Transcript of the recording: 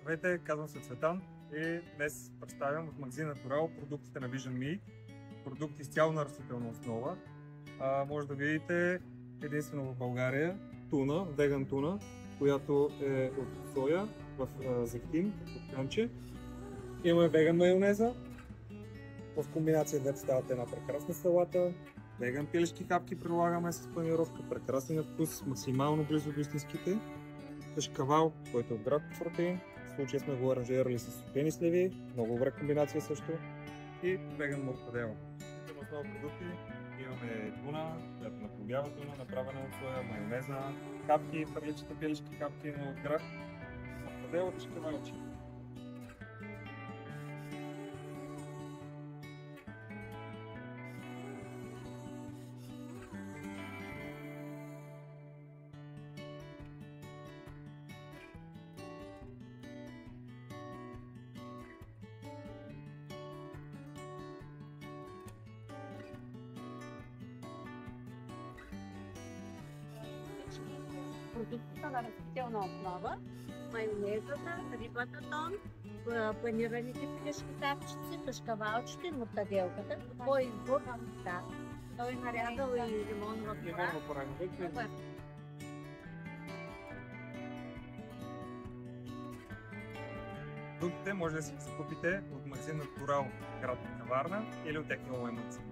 Здравейте, казвам се Цветан и днес представям в магазин Натурал продуктите на Vision Me. Продукти изцяло на растителна основа. Може да видите единствено в България туна, веган туна, която е от соя в зехтин, от кънче. Имаме веган майонеза. В комбинация двете стават една прекрасна салата. Веган пилешки хапки прилагаме с панировка, прекрасни на вкус, максимално близо до истинските. Кашкавал, който е от град протеин. В случая сме го аранжирали с супени сливи, много добра комбинация също. И веган моркадела. Като основа продукти имаме туна, която наподява туна, направена от соя, майонеза, хапки, пърличета пилешки хапки от град, моркадела, кашкавалче. Продуктите на растителна основа, майонезата, рибата тон, панираните пилешки хапчици, кашкавалчите, мортаделката. По избор, да. Той нарязал и лимонова пора. Продуктите може да си закупите от магазин Натурал, град Каварна или от техния онлайн магазин.